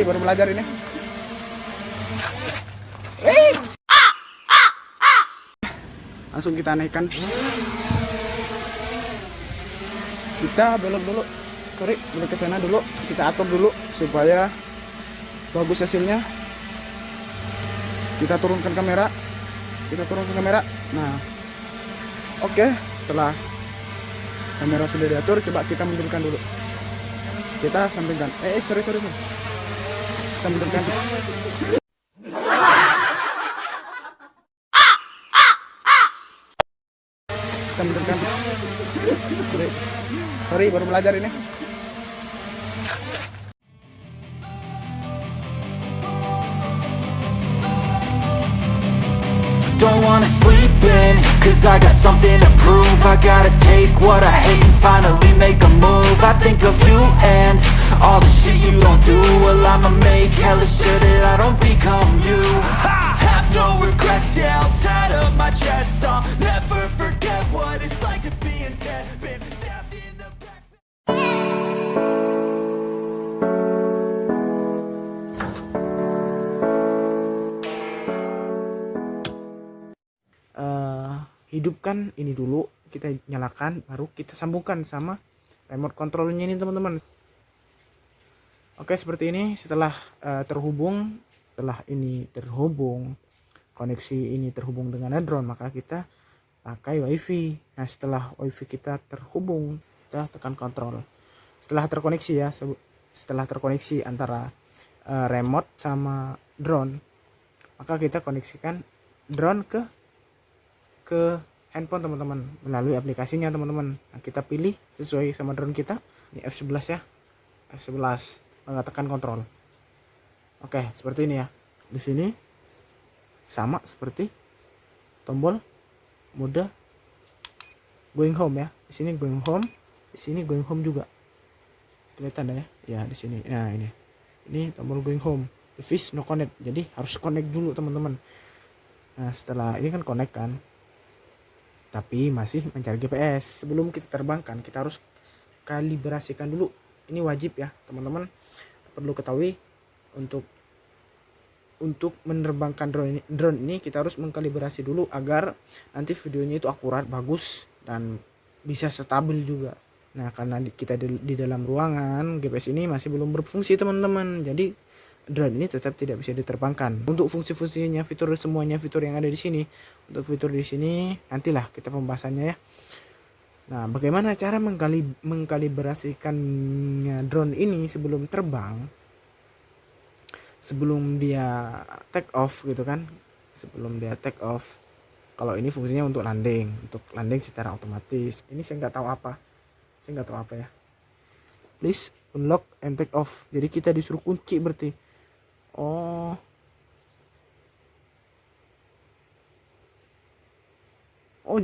Baru belajar ini. Langsung kita naikkan. Kita belok dulu. Sorry, belok ke sana dulu. Kita atur dulu supaya bagus hasilnya. Kita turunkan kamera. Nah, oke. Setelah kamera sudah diatur, coba kita mundur dulu. Kita sampingkan. Sorry. Kita mundur. Sorry, baru belajar ini. Don't wanna sleep in, cause I got something to prove. I gotta take what I hate and finally make a move. I think of you and all the shit you don't do. Well, I'ma make hella sure that I don't become you. I have no regrets, yeah, I'll tie up my chest. I'll never forget what it's like to be in debt. Been stabbed in the back. Hidupkan ini dulu, kita nyalakan, baru kita sambungkan sama remote controlnya ini teman-teman. Oke, seperti ini. Setelah ini terhubung, koneksi ini terhubung dengan drone, maka kita pakai wifi. Nah, setelah wifi kita terhubung, kita tekan kontrol. Setelah terkoneksi ya, setelah terkoneksi antara remote sama drone, maka kita koneksikan drone ke handphone teman-teman melalui aplikasinya teman-teman. Nah, kita pilih sesuai sama drone kita. Ini F11 ya, F11. Tekan kontrol. Oke, seperti ini ya. Di sini sama seperti tombol mode going home ya. Di sini going home, di sini going home juga. Kelihatan ya? Ya, di sini. Nah, ini tombol going home. Device no connect. Jadi harus connect dulu teman-teman. Nah, setelah ini kan connect kan, tapi masih mencari GPS. Sebelum kita terbangkan, kita harus kalibrasikan dulu. Ini wajib ya teman-teman, perlu ketahui. Untuk menerbangkan drone ini kita harus mengkalibrasi dulu agar nanti videonya itu akurat, bagus, dan bisa stabil juga. Nah, karena kita di dalam ruangan, GPS ini masih belum berfungsi teman-teman, jadi drone ini tetap tidak bisa diterbangkan. Untuk fungsi-fungsinya, semuanya fitur yang ada di sini. Untuk fitur di sini nantilah kita pembahasannya ya. Nah, bagaimana cara mengkalibrasikannya drone ini sebelum terbang? Sebelum dia take off gitu kan. Sebelum dia take off. Kalau ini fungsinya untuk landing secara otomatis. Ini saya nggak tahu apa ya. Please unlock and take off. Jadi kita disuruh kunci berarti. Oh,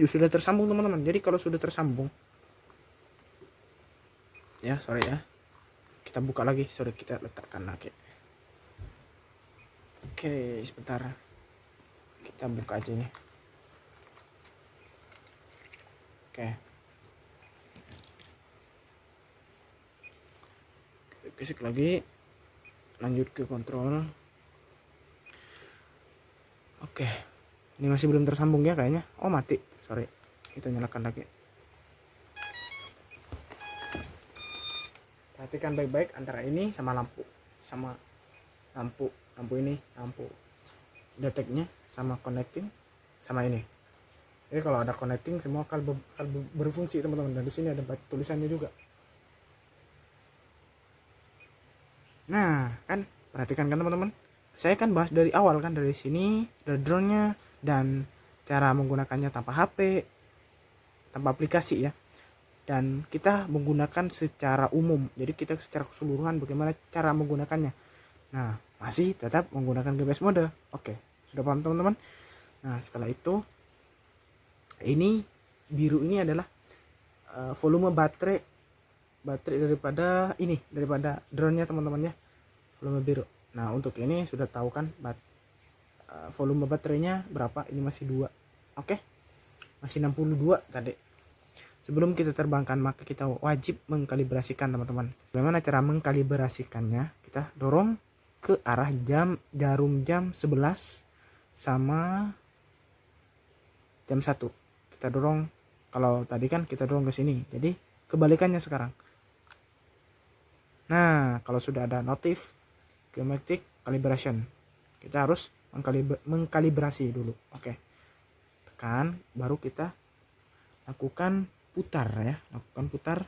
sudah tersambung teman-teman. Jadi kalau sudah tersambung, ya sorry ya, kita buka lagi. Sorry, kita letakkan lagi. Oke, sebentar, kita buka aja nih. Oke, gesek lagi, lanjut ke kontrol. Oke, ini masih belum tersambung ya kayaknya. Oh, mati, sorry, kita nyalakan lagi. Perhatikan baik-baik antara ini sama lampu ini, lampu deteknya sama connecting sama ini. Jadi kalau ada connecting semua akan berfungsi teman-teman. Dan di sini ada tulisannya juga. Nah, kan perhatikan kan teman-teman. Saya kan bahas dari awal kan, dari sini, dari drone-nya, dan cara menggunakannya tanpa HP, tanpa aplikasi ya. Dan kita menggunakan secara umum. Jadi kita secara keseluruhan bagaimana cara menggunakannya. Nah, masih tetap menggunakan GPS mode. Oke, sudah paham teman-teman? Nah, setelah itu, ini biru ini adalah volume baterai daripada drone-nya teman-teman ya. Volume biru. Nah, untuk ini sudah tahu kan volume baterainya berapa? Ini masih 2. Oke. Masih 62 tadi. Sebelum kita terbangkan, maka kita wajib mengkalibrasikan teman-teman. Bagaimana cara mengkalibrasikannya? Kita dorong ke arah jarum jam 11 sama jam 1. Kita dorong, kalau tadi kan kita dorong ke sini, jadi kebalikannya sekarang. Nah, kalau sudah ada notif geometric calibration, kita harus mengkalibrasi dulu. Oke, tekan, baru kita lakukan putar ya, putar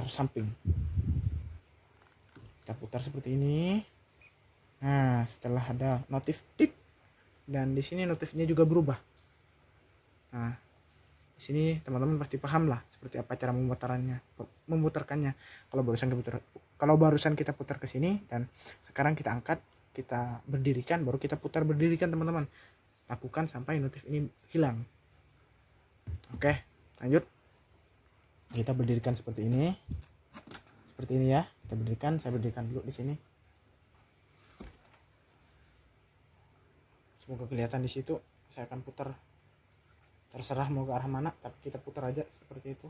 samping. Kita putar seperti ini. Nah, setelah ada notif tip, dan di sini notifnya juga berubah. Nah, di sini teman-teman pasti paham lah seperti apa cara memutarkannya. Kalau barusan kita putar ke sini, dan sekarang kita angkat, kita berdirikan, baru kita putar berdirikan teman-teman. Lakukan sampai notif ini hilang. Oke, lanjut. Kita berdirikan seperti ini. Seperti ini ya. Kita berdirikan, saya berdirikan dulu di sini. Semoga kelihatan di situ. Saya akan putar. Terserah mau ke arah mana, tapi kita putar aja seperti itu.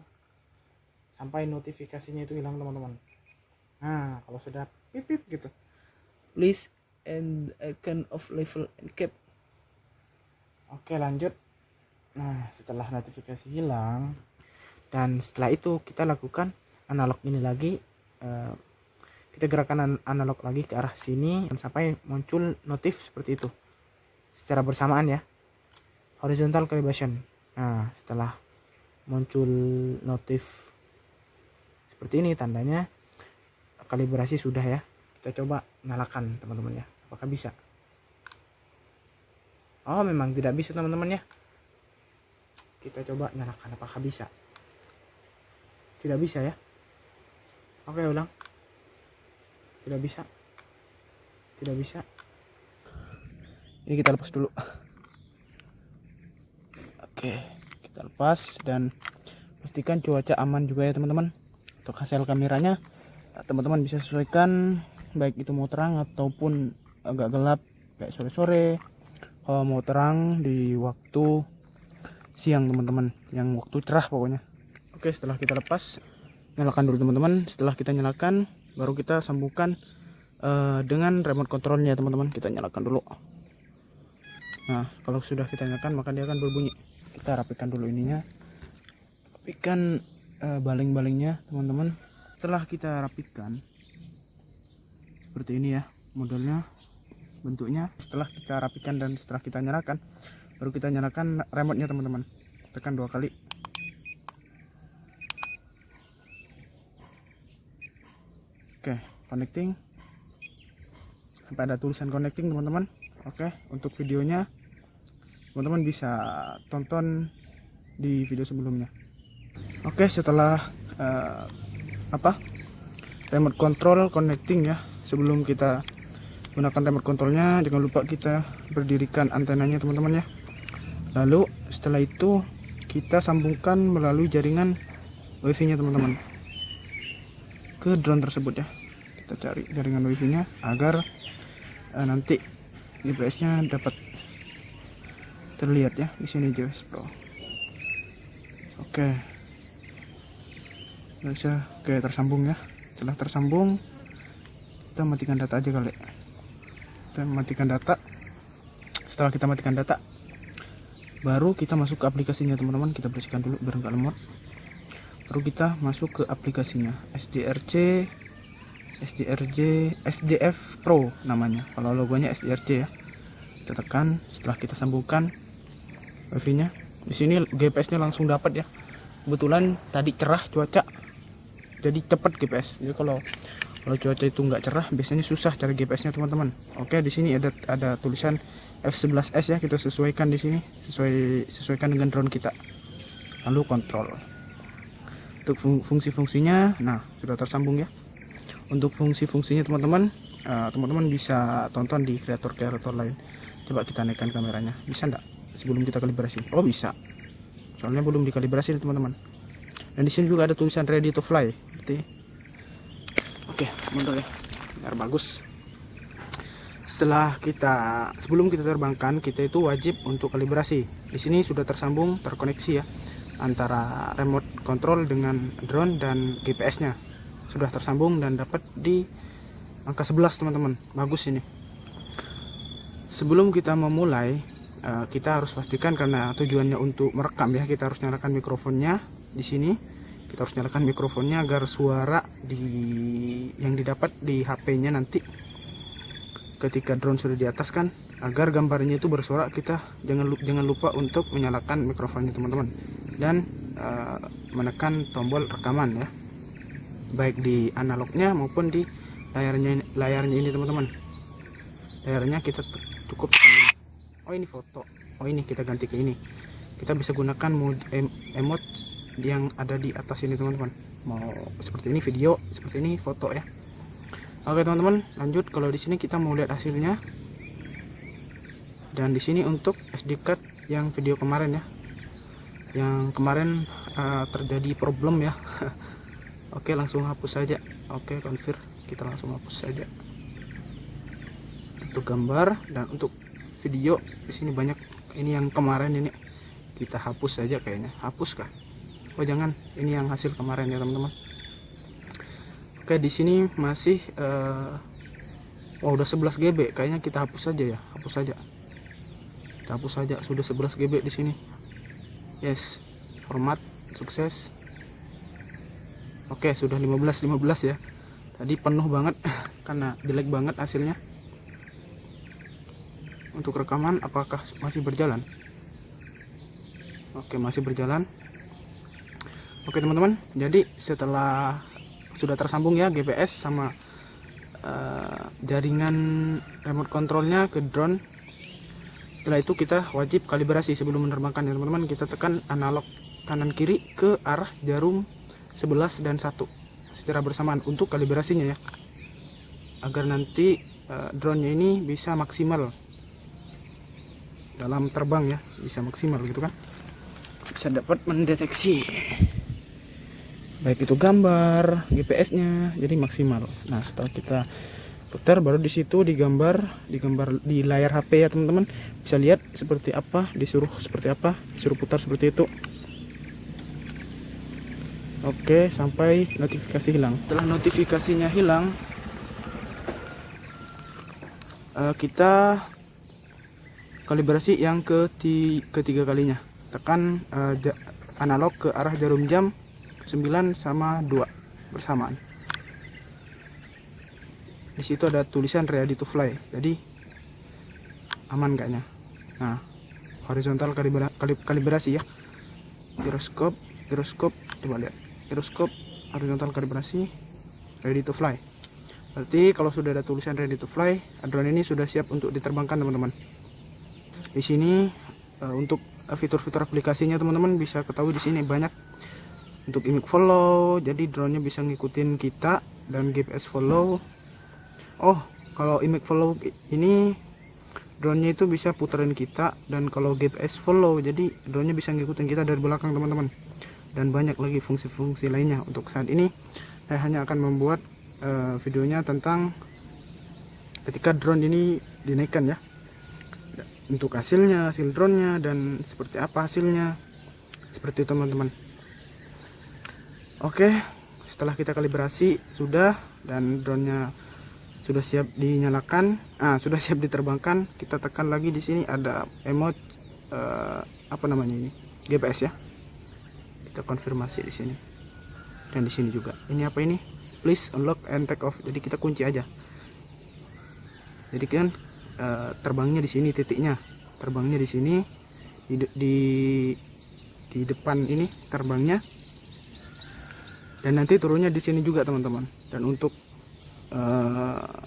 Sampai notifikasinya itu hilang teman-teman. Nah, kalau sudah pip gitu. Please and icon of level and cap. Oke, lanjut. Nah, setelah notifikasi hilang, dan setelah itu kita lakukan analog ini lagi. Kita gerakan analog lagi ke arah sini sampai muncul notif seperti itu secara bersamaan ya, horizontal calibration. Nah, setelah muncul notif seperti ini, tandanya kalibrasi sudah ya. Kita coba nyalakan teman-teman ya, apakah bisa? Oh, memang tidak bisa teman-teman ya. Kita coba nyalakan, apakah bisa? Tidak bisa ya. Oke, ulang. Tidak bisa. Tidak bisa. Ini kita lepas dulu. Oke, kita lepas dan pastikan cuaca aman juga ya teman-teman. Untuk hasil kameranya teman-teman bisa sesuaikan, baik itu mau terang ataupun agak gelap kayak sore-sore. Kalau mau terang di waktu siang teman-teman, yang waktu cerah pokoknya. Oke, setelah kita lepas, nyalakan dulu teman-teman. Setelah kita nyalakan, baru kita sambungkan dengan remote controlnya teman-teman. Kita nyalakan dulu. Nah, kalau sudah kita nyalakan, maka dia akan berbunyi. Kita rapikan dulu ininya, rapikan baling-balingnya teman-teman. Setelah kita rapikan seperti ini ya modelnya, bentuknya. Setelah kita rapikan dan setelah kita nyalakan, baru kita nyalakan remote-nya teman-teman. Tekan 2 kali. Oke, connecting. Sampai ada tulisan connecting teman-teman. Oke, untuk videonya teman-teman bisa tonton di video sebelumnya. Oke, setelah remote control connecting ya, sebelum kita gunakan remote controlnya, jangan lupa kita berdirikan antenanya teman-teman ya. Lalu setelah itu kita sambungkan melalui jaringan wifi nya teman-teman ke drone tersebut ya. Kita cari jaringan wifi nya agar nanti GPS nya dapat terlihat ya di sini JWS Pro. Oke, bisa tersambung ya. Setelah tersambung, kita matikan data aja kali. Kita matikan data. Setelah kita matikan data, baru kita masuk ke aplikasinya teman-teman. Kita bersihkan dulu biar nggak lemot. Baru kita masuk ke aplikasinya, SDF Pro namanya. Kalau logonya SDRC ya. Kita tekan. Setelah kita sambungkan wifi nya, di sini GPS nya langsung dapat ya. Kebetulan tadi cerah cuaca, jadi cepat GPS. Jadi kalau cuaca itu nggak cerah, biasanya susah cari GPS nya teman-teman. Oke, di sini ada tulisan F11S ya. Kita sesuaikan di sini, sesuaikan dengan drone kita. Lalu kontrol. Untuk fungsi-fungsinya, nah sudah tersambung ya. Untuk fungsi-fungsinya teman-teman, teman-teman bisa tonton di kreator lain. Coba kita naikkan kameranya, bisa enggak sebelum kita kalibrasi? Oh bisa, soalnya belum dikalibrasi teman-teman. Dan di sini juga ada tulisan ready to fly. Oke, mundur ya, biar bagus. Sebelum kita terbangkan, kita itu wajib untuk kalibrasi. Di sini sudah tersambung, terkoneksi ya, antara remote control dengan drone dan GPS-nya sudah tersambung dan dapat angka 11 teman-teman. Bagus ini. Sebelum kita memulai, kita harus pastikan, karena tujuannya untuk merekam ya, kita harus nyalakan mikrofonnya di sini. Kita harus nyalakan mikrofonnya agar suara yang didapat di HP-nya nanti ketika drone sudah di atas kan, agar gambarnya itu bersuara. Kita jangan lupa untuk menyalakan mikrofonnya teman-teman, dan menekan tombol rekaman ya, baik di analognya maupun di layarnya ini teman-teman. Layarnya kita cukup tekan ini. Oh ini foto, oh ini kita ganti ke ini. Kita bisa gunakan mode emote yang ada di atas ini teman-teman. Mau seperti ini video, seperti ini foto ya. Oke teman-teman, lanjut. Kalau di sini kita mau lihat hasilnya, dan di sini untuk SD card yang video kemarin ya, yang kemarin terjadi problem ya. Oke, langsung hapus saja. Oke, confirm, kita langsung hapus saja untuk gambar. Dan untuk video di sini banyak, ini yang kemarin ini kita hapus saja kayaknya. Hapus kah? Oh jangan, ini yang hasil kemarin ya teman-teman. Oke, di sini masih udah 11 GB, kayaknya kita hapus saja ya, hapus saja. Kita hapus saja, sudah 11 GB di sini. Yes, format sukses. Oke, sudah 15 ya. Tadi penuh banget karena jelek banget hasilnya. Untuk rekaman apakah masih berjalan? Oke, masih berjalan. Oke teman-teman, jadi setelah sudah tersambung ya GPS sama jaringan remote controlnya ke drone, setelah itu kita wajib kalibrasi sebelum menerbangkan ya teman-teman. Kita tekan analog kanan kiri ke arah jarum 11 dan 1 secara bersamaan untuk kalibrasinya ya, agar nanti drone-nya ini bisa maksimal dalam terbang ya, bisa maksimal gitu kan, bisa dapat mendeteksi baik itu gambar, GPS-nya, jadi maksimal. Nah setelah kita putar, baru di situ digambar di layar HP ya teman-teman. Bisa lihat seperti apa, disuruh seperti apa, disuruh putar seperti itu. Oke, sampai notifikasi hilang. Setelah notifikasinya hilang, kita kalibrasi yang ketiga kalinya. Tekan analog ke arah jarum jam 9 sama 2 bersamaan. Di situ ada tulisan ready to fly, jadi aman kayaknya. Nah, horizontal kalibrasi ya. Giroskop, coba lihat. Giroskop, horizontal kalibrasi, ready to fly. Berarti kalau sudah ada tulisan ready to fly, drone ini sudah siap untuk diterbangkan teman-teman. Di sini untuk fitur-fitur aplikasinya teman-teman bisa ketahui di sini banyak. Untuk image follow, jadi drone-nya bisa ngikutin kita, dan GPS follow. Oh, kalau image follow ini drone-nya itu bisa putarin kita, dan kalau GPS follow jadi drone-nya bisa ngikutin kita dari belakang teman-teman. Dan banyak lagi fungsi-fungsi lainnya. Untuk saat ini saya hanya akan membuat videonya tentang ketika drone ini dinaikkan ya, untuk hasil drone-nya dan seperti apa hasilnya, seperti itu teman-teman. Oke, setelah kita kalibrasi sudah, dan drone-nya sudah siap dinyalakan, sudah siap diterbangkan, kita tekan lagi di sini ada emote apa namanya ini, GPS ya. Kita konfirmasi di sini, dan di sini juga. Ini apa ini? Please unlock and take off. Jadi kita kunci aja. Jadi kan terbangnya di sini, titiknya terbangnya di sini, di depan ini terbangnya. Dan nanti turunnya di sini juga teman-teman. Dan untuk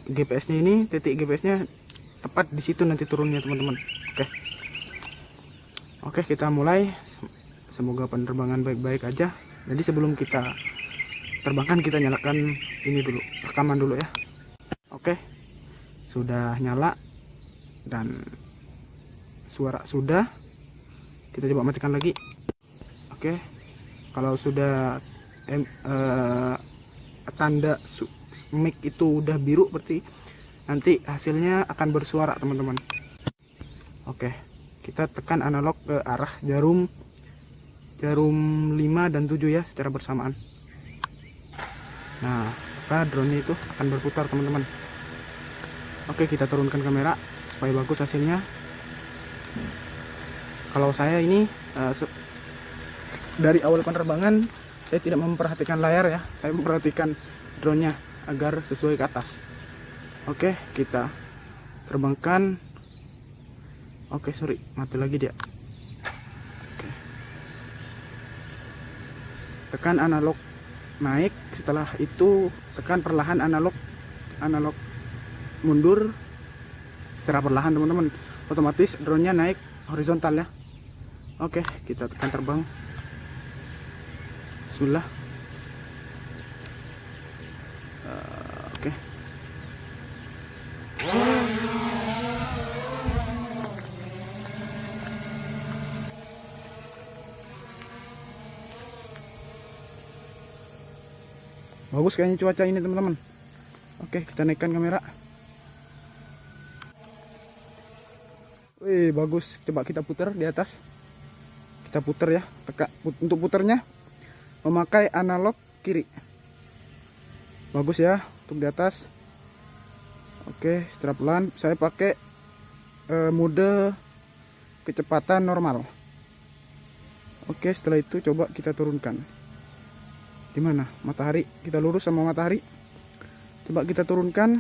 GPS-nya ini, titik GPS-nya tepat di situ nanti turunnya teman-teman. Oke, kita mulai. Semoga penerbangan baik-baik aja. Jadi sebelum kita terbangkan, kita nyalakan ini dulu, rekaman dulu ya. Oke, sudah nyala dan suara sudah. Kita coba matikan lagi. Oke, kalau sudah tanda mic itu udah biru, berarti nanti hasilnya akan bersuara teman-teman. Oke, kita tekan analog ke arah jarum 5 dan 7 ya secara bersamaan. Nah, maka drone itu akan berputar teman-teman. Oke, kita turunkan kamera supaya bagus hasilnya. Kalau saya ini dari awal penerbangan saya tidak memperhatikan layar ya, saya memperhatikan drone-nya agar sesuai ke atas. Oke, kita terbangkan. Oke, sorry, mati lagi dia. Oke. Tekan analog naik, setelah itu tekan perlahan analog mundur secara perlahan teman-teman, otomatis drone-nya naik horizontal ya. Oke, kita tekan terbang. Bismillah. Oke. Bagus kayaknya cuaca ini teman-teman. Oke, kita naikkan kamera. Wih, bagus. Coba kita putar di atas. Kita putar ya. Untuk putarnya memakai analog kiri. Bagus ya untuk di atas. Oke, secara pelan. Saya pakai mode kecepatan normal. Oke, setelah itu coba kita turunkan. Di mana matahari? Kita lurus sama matahari. Coba kita turunkan.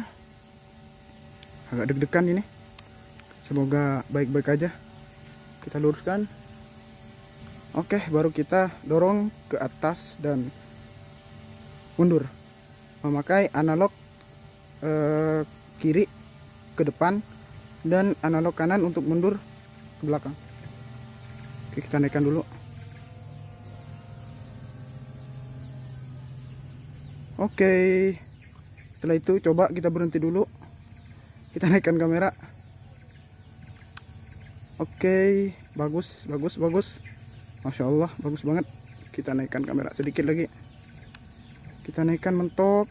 Agak deg-degan ini. Semoga baik-baik aja. Kita luruskan. Oke, baru kita dorong ke atas dan mundur. Memakai analog kiri ke depan dan analog kanan untuk mundur ke belakang. Oke, kita naikkan dulu. Oke, setelah itu coba kita berhenti dulu. Kita naikkan kamera. Oke, bagus. Masya Allah, bagus banget. Kita naikkan kamera sedikit lagi. Kita naikkan mentok.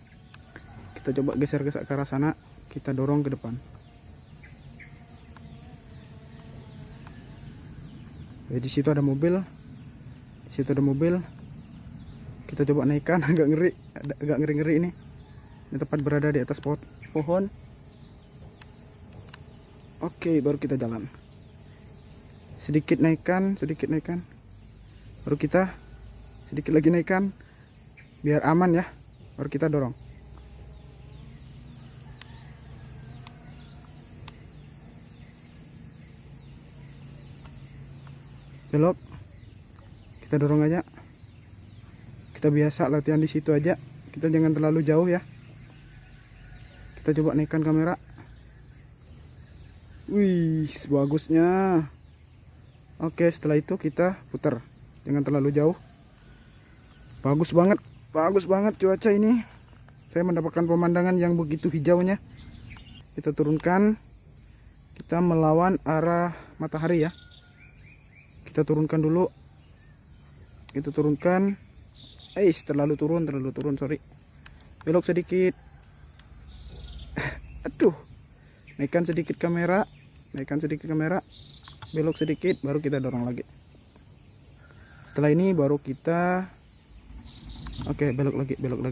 Kita coba geser ke arah sana. Kita dorong ke depan. Di situ ada mobil. Kita coba naikkan. Agak ngeri ini. Ini tepat berada di atas pohon. Oke, baru kita jalan. Sedikit naikkan. Baru kita sedikit lagi naikkan. Biar aman ya. Baru kita dorong. Belok. Kita dorong aja. Kita biasa latihan di situ aja. Kita jangan terlalu jauh ya. Kita coba naikkan kamera. Wih, bagusnya. Oke, setelah itu kita putar. Jangan terlalu jauh. Bagus banget cuaca ini. Saya mendapatkan pemandangan yang begitu hijaunya. Kita turunkan. Kita melawan arah matahari ya. Kita turunkan dulu. Kita turunkan. Terlalu turun, sorry. Belok sedikit. Aduh. Naikkan sedikit kamera. Belok sedikit, baru kita dorong lagi. Setelah ini baru kita belok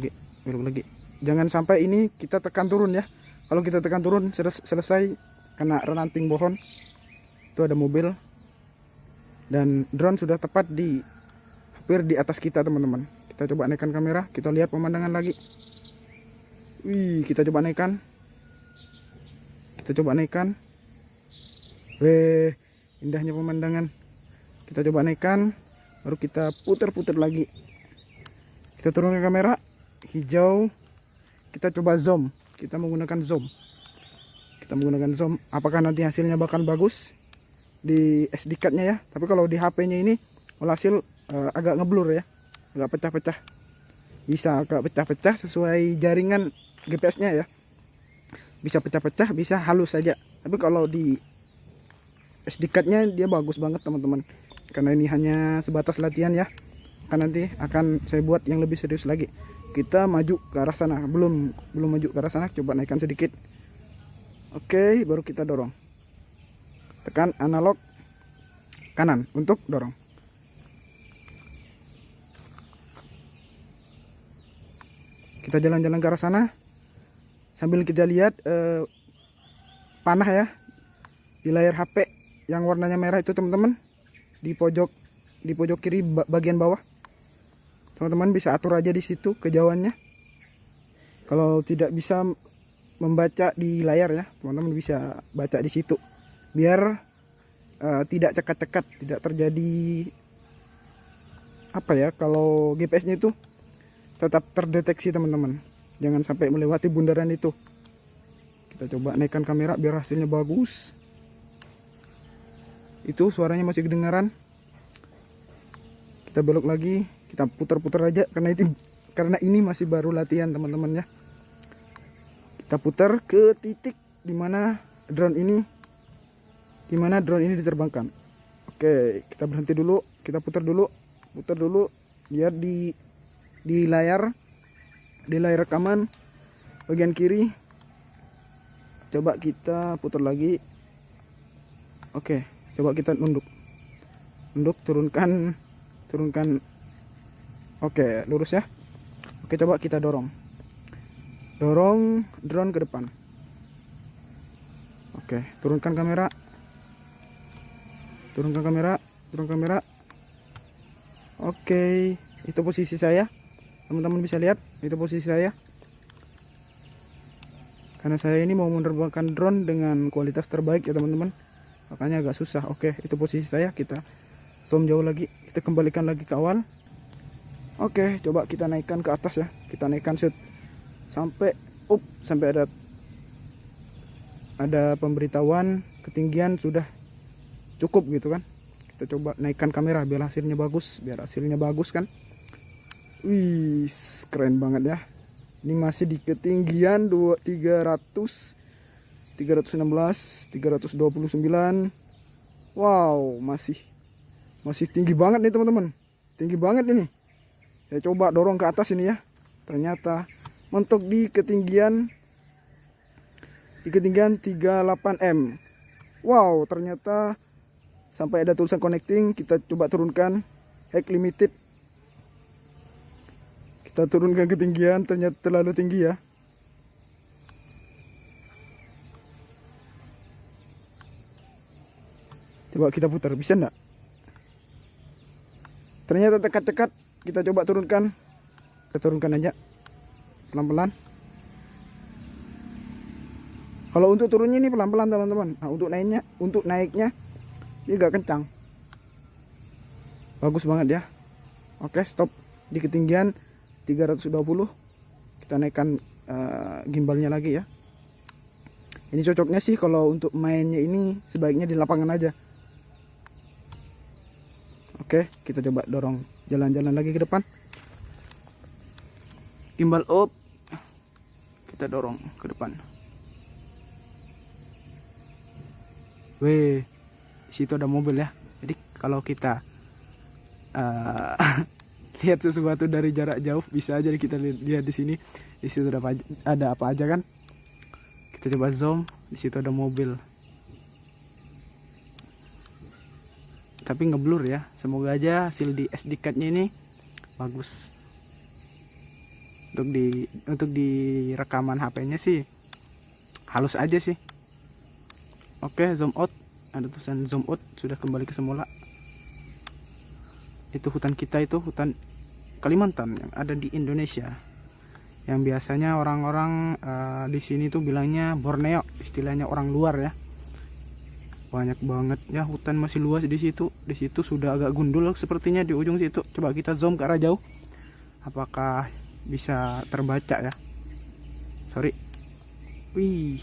lagi. Jangan sampai ini kita tekan turun ya. Kalau kita tekan turun selesai kena ranting pohon. Itu ada mobil. Dan drone sudah tepat hampir di atas kita teman-teman. Kita coba naikkan kamera, kita lihat pemandangan lagi. Wih, kita coba naikkan. Weh, indahnya pemandangan. Kita coba naikkan, baru kita putar-putar lagi. Kita turunkan kamera, hijau. Kita coba zoom. Kita menggunakan zoom. Apakah nanti hasilnya bakal bagus di SD card-nya ya? Tapi kalau di HP-nya ini hasil agak ngeblur ya. Agak pecah-pecah. Bisa agak pecah-pecah sesuai jaringan GPS-nya ya. Bisa pecah-pecah, bisa halus saja. Tapi kalau di SD card-nya dia bagus banget teman-teman. Karena ini hanya sebatas latihan ya. Nanti akan saya buat yang lebih serius lagi. Kita maju ke arah sana. Belum maju ke arah sana, coba naikkan sedikit. Oke, baru kita dorong. Tekan analog kanan untuk dorong. Kita jalan-jalan ke arah sana sambil kita lihat panah ya di layar HP yang warnanya merah itu teman-teman, di pojok kiri bagian bawah. Teman-teman bisa atur aja di situ kejauhannya. Kalau tidak bisa membaca di layar ya, teman-teman bisa baca di situ biar tidak cekat-cekat, tidak terjadi apa ya, kalau GPS-nya itu tetap terdeteksi teman-teman, jangan sampai melewati bundaran itu. Kita coba naikkan kamera biar hasilnya bagus. Itu suaranya masih kedengaran. Kita belok lagi, kita putar-putar aja karena ini masih baru latihan teman-teman ya. Kita putar ke titik dimana drone ini diterbangkan. Oke, kita berhenti dulu, kita putar dulu biar di layar rekaman bagian kiri. Coba kita putar lagi. Oke, coba kita nunduk, turunkan. Oke, lurus ya. Oke, coba kita dorong drone ke depan. Oke, turunkan kamera. Oke, itu posisi saya. Teman-teman bisa lihat, itu posisi saya. Karena saya ini mau menerbangkan drone dengan kualitas terbaik ya teman-teman, makanya agak susah. Oke, itu posisi saya. Kita zoom jauh lagi, kita kembalikan lagi ke awal. Oke, coba kita naikkan ke atas ya. Kita naikkan shoot sampai ada pemberitahuan ketinggian sudah cukup gitu kan. Kita coba naikkan kamera biar hasilnya bagus kan. Wih, keren banget ya. Ini masih di ketinggian 316, 329. Wow, masih tinggi banget nih teman-teman. Tinggi banget ini. Saya coba dorong ke atas ini ya. Ternyata mentok di ketinggian 38M. Wow, ternyata sampai ada tulisan connecting. Kita coba turunkan height limited. Kita turunkan ketinggian, ternyata terlalu tinggi ya. Coba kita putar, bisa enggak? Ternyata tekat-tekat. Kita coba turunkan. Kita turunkan aja pelan-pelan. Kalau untuk turunnya ini pelan-pelan teman-teman. Nah, untuk naiknya ini agak kencang. Bagus banget ya. Oke, stop di ketinggian 320. Kita naikkan gimbalnya lagi ya. Ini cocoknya sih kalau untuk mainnya ini sebaiknya di lapangan aja. Oke, kita coba dorong jalan-jalan lagi ke depan. Gimbal up. Kita dorong ke depan. Weh, di situ ada mobil ya. Jadi kalau kita lihat sesuatu dari jarak jauh, bisa aja kita lihat di sini. Di situ ada apa aja kan? Kita coba zoom. Di situ ada mobil. Tapi ngeblur ya. Semoga aja hasil di SD card-nya ini bagus. Untuk di rekaman HP-nya sih halus aja sih. Oke, zoom out. Ada tulisan zoom out, sudah kembali ke semula. Itu hutan kita, itu hutan Kalimantan yang ada di Indonesia. Yang biasanya orang-orang di sini tuh bilangnya Borneo, istilahnya orang luar ya. Banyak banget ya, hutan masih luas di situ. Di situ sudah agak gundul sepertinya di ujung situ. Coba kita zoom ke arah jauh. Apakah bisa terbaca ya? Sorry. Wih,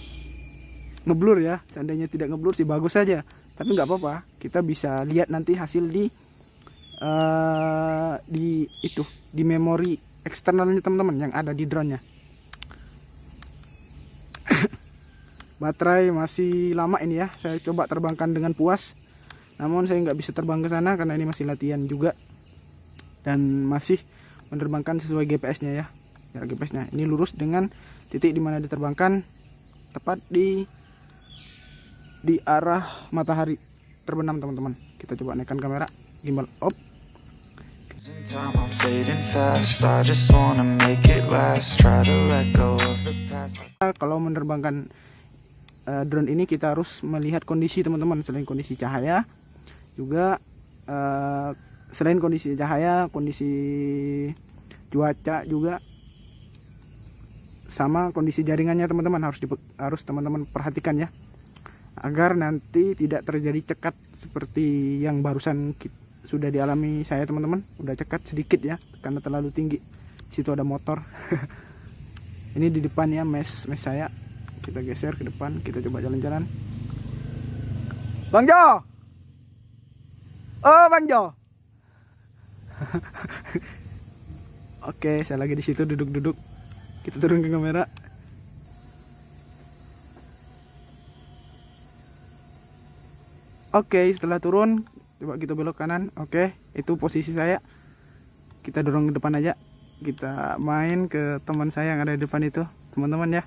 ngeblur ya. Seandainya tidak ngeblur sih bagus saja. Tapi nggak apa-apa. Kita bisa lihat nanti hasil di memori eksternalnya teman-teman yang ada di drone-nya. Baterai masih lama ini ya. Saya coba terbangkan dengan puas. Namun saya nggak bisa terbang ke sana karena ini masih latihan juga. Dan masih menerbangkan sesuai GPS-nya ya. Ya, GPS-nya ini lurus dengan titik dimana diterbangkan tepat di arah matahari terbenam teman-teman. Kita coba naikkan kamera, gimbal up. Kalau menerbangkan drone ini kita harus melihat kondisi teman-teman. Selain kondisi cahaya juga selain kondisi cahaya, kondisi cuaca juga sama kondisi jaringannya teman-teman, harus teman-teman perhatikan ya, agar nanti tidak terjadi cekat seperti yang barusan sudah dialami saya teman-teman. Udah cekat sedikit ya karena terlalu tinggi. Situ ada motor. Ini di depan ya mesh saya. Kita geser ke depan, kita coba jalan-jalan. Bang Jo. Oh, Bang Jo. Oke, saya lagi di situ duduk-duduk. Kita turun ke kamera. Oke, setelah turun, coba kita belok kanan. Oke, itu posisi saya. Kita dorong ke depan aja. Kita main ke teman saya yang ada di depan itu, teman-teman ya.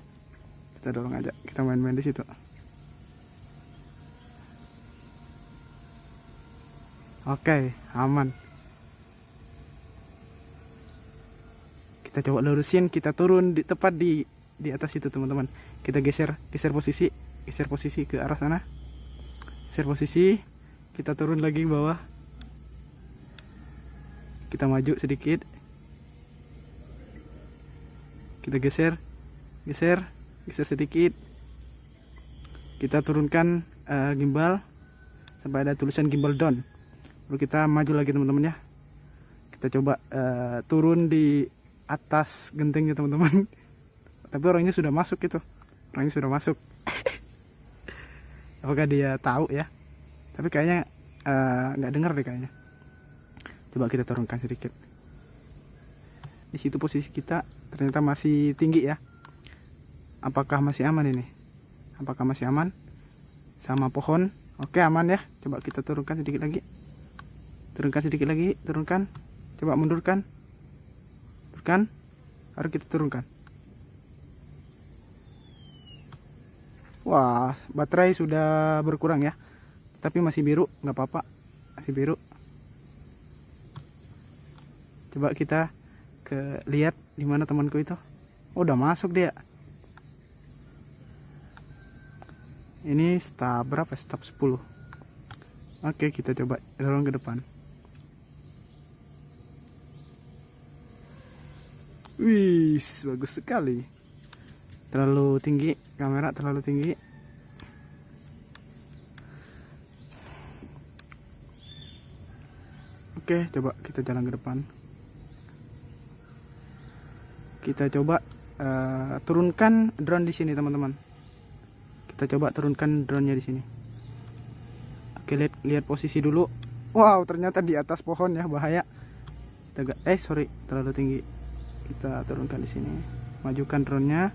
Kita dorong aja, kita main-main di situ. Oke, aman. Kita coba lurusin, kita turun tepat di atas itu teman-teman. Kita geser posisi ke arah sana. Geser posisi, kita turun lagi ke bawah. Kita maju sedikit. Kita geser sedikit. Kita turunkan gimbal sampai ada tulisan gimbal down. Lalu kita maju lagi teman-teman ya. Kita coba turun di atas gentengnya teman-teman. Tapi orangnya sudah masuk gitu. Orangnya sudah masuk. Apakah dia tahu ya? Tapi kayaknya nggak dengar deh kayaknya. Coba kita turunkan sedikit. Di situ posisi kita ternyata masih tinggi ya. Apakah masih aman ini? Apakah masih aman sama pohon? Oke, aman ya. Coba kita turunkan sedikit lagi. Turunkan. Coba mundurkan. Harus kita turunkan. Wah, baterai sudah berkurang ya. Tapi masih biru, nggak apa-apa. Masih biru. Coba kita lihat di mana temanku itu. Oh, udah masuk dia. Ini step berapa? Step 10. Oke, kita coba dorong ke depan. Wih, bagus sekali. Terlalu tinggi, kamera terlalu tinggi. Oke, coba kita jalan ke depan. Kita coba turunkan drone di sini teman-teman. Kita coba turunkan drone-nya di sini. Oke, lihat posisi dulu. Wow, ternyata di atas pohon ya, bahaya. Sorry, terlalu tinggi. Kita turunkan di sini. Majukan drone-nya.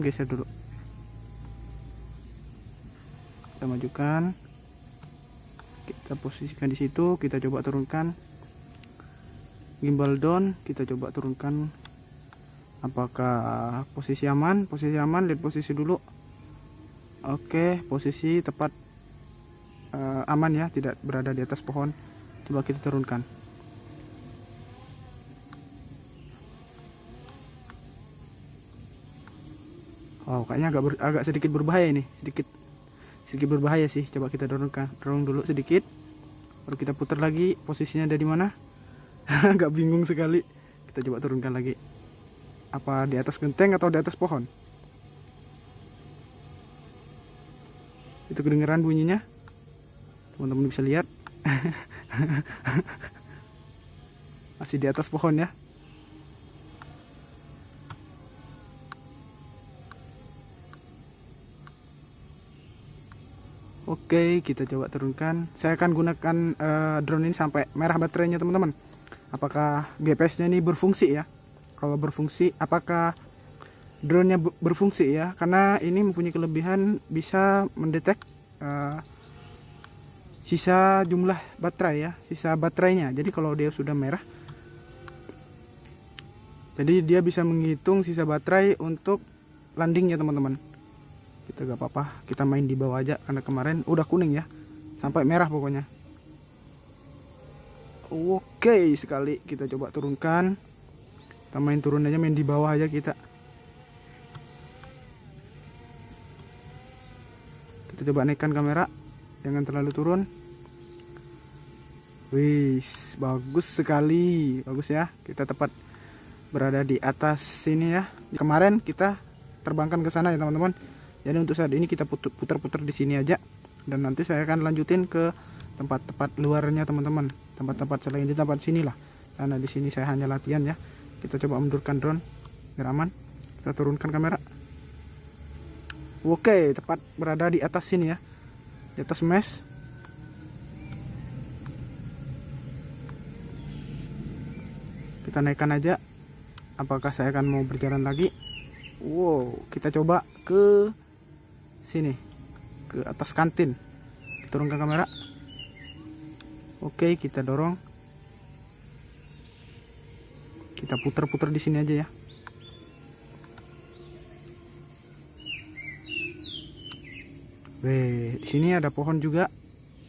Geser dulu. Kita majukan. Kita posisikan di situ. Kita coba turunkan. Gimbal down. Kita coba turunkan. Apakah posisi aman? Lihat posisi dulu. Oke, posisi tepat aman ya, tidak berada di atas pohon. Coba kita turunkan. Oh, kayaknya agak sedikit berbahaya ini, sedikit berbahaya sih. Coba kita dorong dulu sedikit, baru kita putar lagi. Posisinya ada di mana? Agak bingung sekali. Kita coba turunkan lagi. Apa di atas genteng atau di atas pohon? Itu kedengeran bunyinya, teman-teman bisa lihat. Masih di atas pohon ya. Oke, kita coba turunkan. Saya akan gunakan drone ini sampai merah baterainya teman-teman. Apakah GPS-nya ini berfungsi ya? Kalau berfungsi, apakah drone-nya berfungsi ya? Karena ini mempunyai kelebihan bisa mendetek sisa jumlah baterai ya, sisa baterainya. Jadi kalau dia sudah merah, jadi dia bisa menghitung sisa baterai untuk landingnya teman-teman. Kita gak apa-apa, kita main di bawah aja karena kemarin udah kuning ya, sampai merah pokoknya. Oke sekali, kita coba turunkan. Kita main turun aja, main di bawah aja kita. Kita coba naikkan kamera, jangan terlalu turun. Wih, bagus sekali, bagus ya. Kita tepat berada di atas sini ya. Kemarin kita terbangkan ke sana ya teman-teman. Jadi untuk saat ini kita putar-putar di sini aja, dan nanti saya akan lanjutin ke tempat-tempat luarnya teman-teman, tempat-tempat selain di tempat sini lah. Karena di sini saya hanya latihan ya. Kita coba mundurkan drone biar aman. Kita turunkan kamera. Oke, tepat berada di atas sini ya, di atas mesh. Kita naikkan aja. Apakah saya akan mau berjalan lagi? Wow, kita coba ke sini, ke atas kantin. Kita turunkan kamera. Oke, kita dorong. Kita putar-putar di sini aja ya. Weh, di sini ada pohon juga,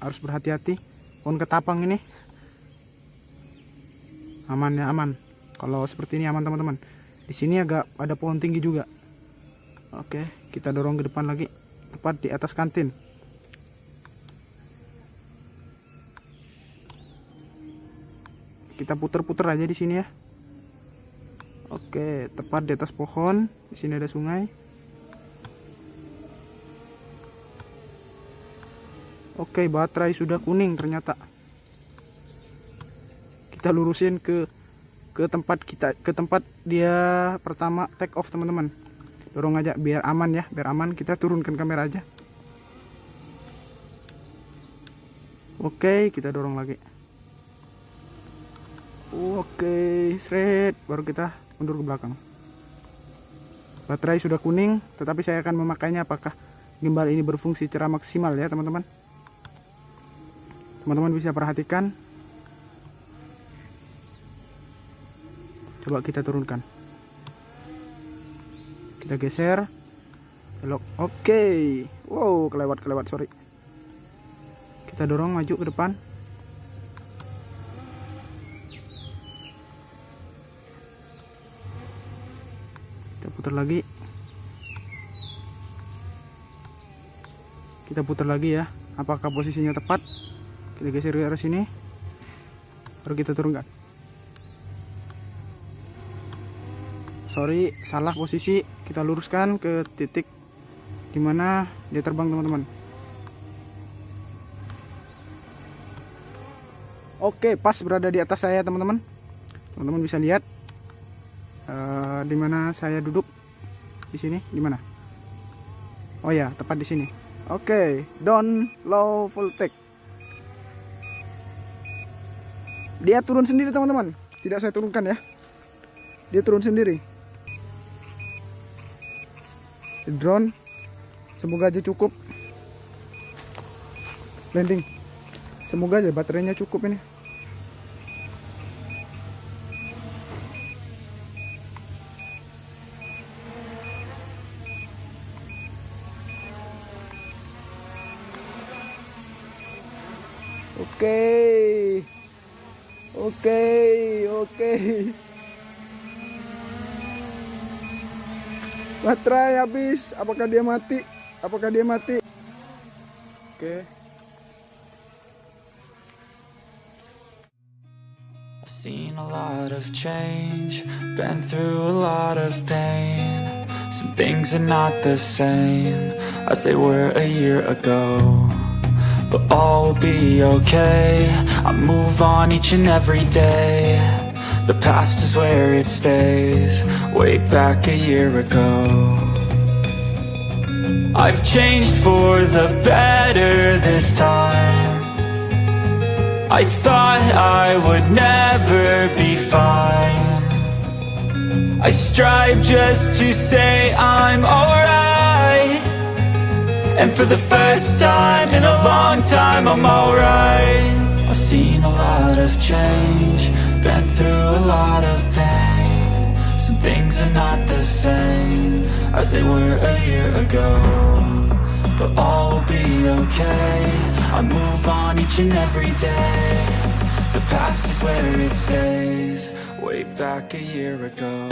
harus berhati-hati. Pohon ketapang ini. Aman ya, aman. Kalau seperti ini aman teman-teman. Di sini agak ada pohon tinggi juga. Oke, kita dorong ke depan lagi, tepat di atas kantin. Kita putar-putar aja di sini ya. Oke, tepat di atas pohon. Di sini ada sungai. Oke, baterai sudah kuning ternyata. Kita lurusin ke tempat dia pertama take off teman-teman. Dorong aja biar aman ya, biar aman. Kita turunkan kamera aja. Oke, kita dorong lagi. Oke, seret, baru kita mundur ke belakang. Baterai sudah kuning, tetapi saya akan memakainya apakah gimbal ini berfungsi secara maksimal ya teman-teman. Teman-teman bisa perhatikan. Coba kita turunkan. Kita geser. Belok. Oke. Wow, kelewat, sorry. Kita dorong maju ke depan. Kita putar lagi. Kita putar lagi ya. Apakah posisinya tepat? Kita geser ke arah sini. Baru kita turunkan. Sorry, salah posisi. Kita luruskan ke titik dimana dia terbang teman-teman. Oke, pas berada di atas saya teman-teman. Teman-teman bisa lihat dimana saya duduk. Di sini, dimana? Oh ya, tepat di sini. Oke, down, low, full take. Dia turun sendiri teman-teman. Tidak saya turunkan ya. Dia turun sendiri. Drone semoga aja cukup landing. Semoga aja baterainya cukup ini. Oke. Baterai habis. Apakah dia mati? Oke. I've seen a lot of change, been through a lot of pain. Some things are not the same as they were a year ago, but all will be okay. I move on each and every day. The past is where it stays, way back a year ago. I've changed for the better this time. I thought I would never be fine. I strive just to say I'm alright, and for the first time in a long time I'm alright. I've seen a lot of change, been through a lot of pain. Some things are not the same as they were a year ago, but all will be okay. I move on each and every day. The past is where it stays, way back a year ago.